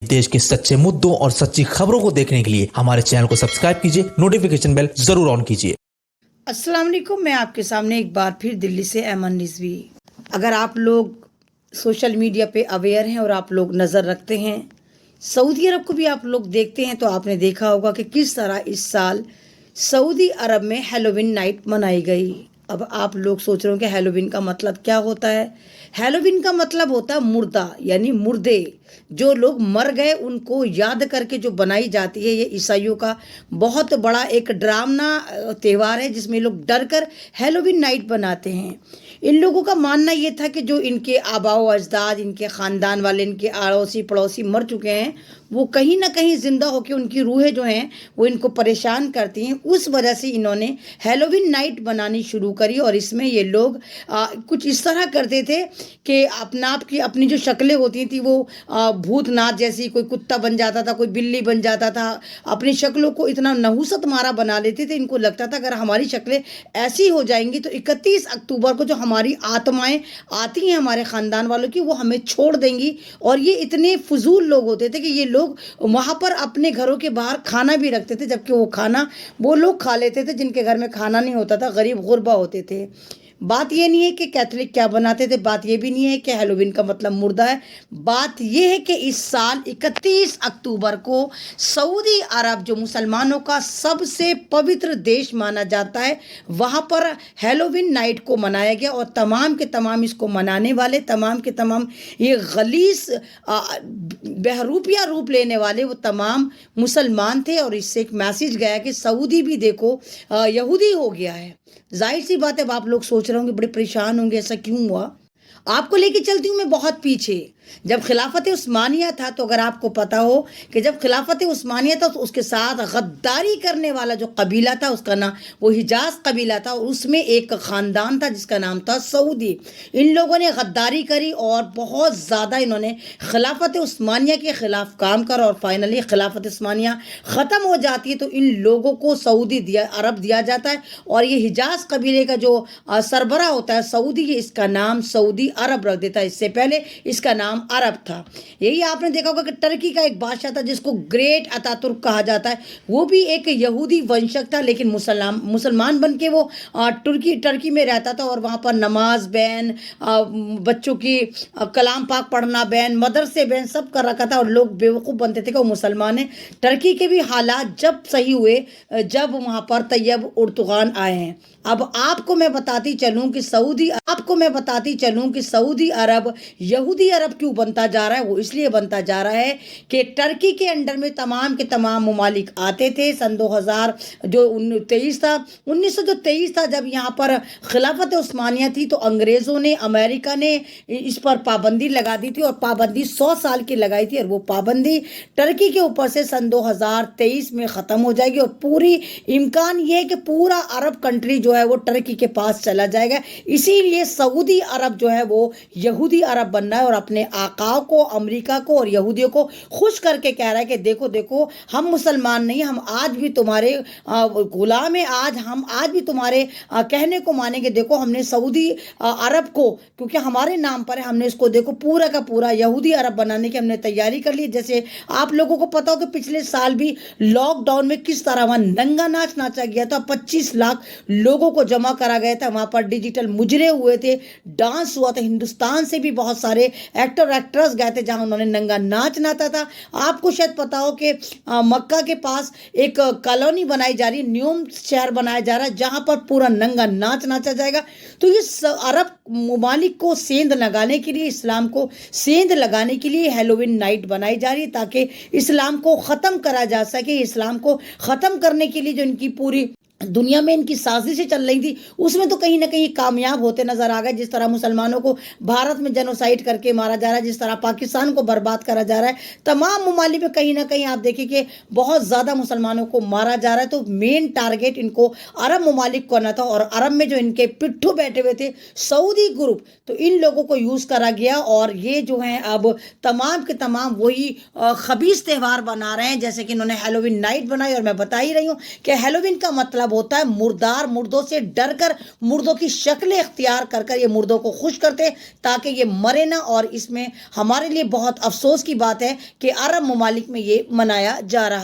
देश के सच्चे मुद्दों और सच्ची खबरों को देखने के लिए हमारे चैनल को सब्सक्राइब कीजिए, नोटिफिकेशन बेल जरूर ऑन कीजिए। अस्सलाम वालेकुम, मैं आपके सामने एक बार फिर दिल्ली से ऐमन रिजवी। अगर आप लोग सोशल मीडिया पे अवेयर हैं और आप लोग नज़र रखते हैं, सऊदी अरब को भी आप लोग देखते हैं, तो आपने देखा होगा कि किस तरह इस साल सऊदी अरब में हैलोवीन नाइट मनाई गई। अब आप लोग सोच रहे हो कि हैलोवीन का मतलब क्या होता है। हैलोवीन का मतलब होता है मुर्दा, यानी मुर्दे, जो लोग मर गए उनको याद करके जो बनाई जाती है। ये ईसाइयों का बहुत बड़ा एक डरावना त्यौहार है जिसमें लोग डर कर हैलोवीन नाइट बनाते हैं। इन लोगों का मानना ये था कि जो इनके आबाओ अजदाद, इनके ख़ानदान वाले, इनके अड़ोसी पड़ोसी मर चुके हैं, वो कहीं ना कहीं ज़िंदा होकर उनकी रूहें जो हैं वो इनको परेशान करती हैं। उस वजह से इन्होंने हैलोवीन नाइट बनानी शुरू करी और इसमें ये लोग कुछ इस तरह करते थे कि अपनी जो शक्लें होती थी वो भूतनाथ जैसी, कोई कुत्ता बन जाता था, कोई बिल्ली बन जाता था। अपनी शक्लों को इतना नहुसत मारा बना लेते थे, इनको लगता था अगर हमारी शक्लें ऐसी हो जाएंगी तो 31 अक्टूबर को जो हमारी आत्माएं आती हैं हमारे ख़ानदान वालों की, वो हमें छोड़ देंगी। और ये इतने फजूल लोग होते थे कि ये लोग वहाँ पर अपने घरों के बाहर खाना भी रखते थे, जबकि वो खाना वो लोग खा लेते थे जिनके घर में खाना नहीं होता था, गरीब गुरबा होते थे। बात ये नहीं है कि कैथोलिक क्या बनाते थे, बात ये भी नहीं है कि हैलोवीन का मतलब मुर्दा है। बात ये है कि इस साल 31 अक्टूबर को सऊदी अरब, जो मुसलमानों का सबसे पवित्र देश माना जाता है, वहाँ पर हैलोवीन नाइट को मनाया गया। और तमाम के तमाम इसको मनाने वाले, तमाम के तमाम ये गलीस बहरूपिया रूप लेने वाले वो तमाम मुसलमान थे। और इससे एक मैसेज गया कि सऊदी भी देखो यहूदी हो गया है। जाहिर सी बात है, अब आप लोग सोच रहे होंगे, बड़े परेशान होंगे, ऐसा क्यों हुआ। आपको लेके चलती हूँ मैं बहुत पीछे। जब खिलाफत उस्मानिया था, तो अगर आपको पता हो कि जब खिलाफत उस्मानिया था तो उसके साथ गद्दारी करने वाला जो कबीला था उसका नाम वो हिजाज कबीला था, और उसमें एक ख़ानदान था जिसका नाम था सऊदी। इन लोगों ने गद्दारी करी और बहुत ज़्यादा इन्होंने खिलाफत उस्मानिया के ख़िलाफ़ काम करा। और फाइनली खिलाफत उस्मानिया ख़त्म हो जाती है तो इन लोगों को सऊदी अरब दिया जाता है। और ये हिजाज कबीले का जो सरबरा होता है सऊदी, इसका नाम सऊदी अरब रख देता है। इससे पहले इसका नाम अरब था। यही आपने देखा होगा कि टर्की का एक बादशाह था जिसको ग्रेट अतातुर्क कहा जाता है, वो भी एक यहूदी वंशज था, लेकिन मुसलमान बन के वो टर्की में रहता था। और वहाँ पर नमाज बैन, बच्चों की कलाम पाक पढ़ना बैन, मदरसे बैन सब कर रखा था। और लोग बेवकूफ़ बनते थे कि वो मुसलमान हैं। टर्की के भी हालात जब सही हुए जब वहाँ पर तैयब उर्दुगान आए हैं। अब आपको मैं बताती चलूँ कि सऊदी अरब यहूदी अरब क्यों बनता जा रहा है। वो इसलिए बनता जा रहा है कि टर्की के अंडर में तमाम के तमाम ममालिक आते थे। सन 2000 जो 1923 था, जब यहाँ पर खिलाफत उस्मानिया थी, तो अंग्रेज़ों ने, अमेरिका ने इस पर पाबंदी लगा दी थी। और पाबंदी 100 साल की लगाई थी। और वो पाबंदी टर्की के ऊपर से सन 2023 में ख़त्म हो जाएगी। और पूरी इम्कान ये है कि पूरा अरब कंट्री जो है वो टर्की के पास चला जाएगा। इसीलिए सऊदी अरब जो है वो यहूदी अरब बनना है और अपने आकाओं को, अमेरिका को और यहूदियों को खुश करके कह रहा है कि देखो देखो, हम मुसलमान नहीं, हम आज भी तुम्हारे गुलाम हैं, हम आज भी तुम्हारे कहने को मानेंगे। देखो, हमने सऊदी अरब को, क्योंकि हमारे नाम पर है, हमने इसको देखो पूरा का पूरा यहूदी अरब बनाने की हमने तैयारी कर ली। जैसे आप लोगों को पता हो कि पिछले साल भी लॉकडाउन में किस तरह वहाँ नंगा नाच नाचा गया था, 25 लाख लोगों को जमा करा गया था। वहाँ पर डिजिटल मुजरे हुए थे, डांस हुआ था, हिंदुस्तान से भी बहुत सारे एक्टर एक्ट्रेस गए थे जहां उन्होंने नंगा नाच नाचा था। आपको शायद पता हो कि मक्का के पास एक कॉलोनी बनाई जा रही है, न्यूम शहर बनाया जा रहा है, जहां पर पूरा नंगा नाच नाचा जाएगा। तो ये अरब ममालिक को सेंध लगाने के लिए, इस्लाम को सेंध लगाने के लिए हैलोवीन नाइट बनाई जा रही है, ताकि इस्लाम को ख़त्म करा जा सके। इस्लाम को ख़त्म करने के लिए जो इनकी पूरी दुनिया में इनकी साजिशें चल रही थी, उसमें तो कहीं ना कहीं कामयाब होते नजर आ गए। जिस तरह मुसलमानों को भारत में जेनोसाइड करके मारा जा रहा है, जिस तरह पाकिस्तान को बर्बाद करा जा रहा है, तमाम ममालिक में कहीं ना कहीं आप देखिए कि बहुत ज़्यादा मुसलमानों को मारा जा रहा है। तो मेन टारगेट इनको अरब ममालिक को करना था। और अरब में जो इनके पिट्ठू बैठे हुए थे सऊदी ग्रुप, तो इन लोगों को यूज़ करा गया। और ये जो हैं अब तमाम के तमाम वही खबीस त्यौहार बना रहे हैं, जैसे कि इन्होंने हैलोवीन नाइट बनाई। और मैं बता ही रही हूँ कि हैलोवीन का मतलब مطلب ہوتا ہے مردار، مردوں سے ڈر کر مردوں کی شکلیں اختیار کر کر یہ مردوں کو خوش کرتے تاکہ یہ مرے نہ. اور اس میں ہمارے لیے بہت افسوس کی بات ہے کہ عرب ممالک میں یہ منایا جا رہا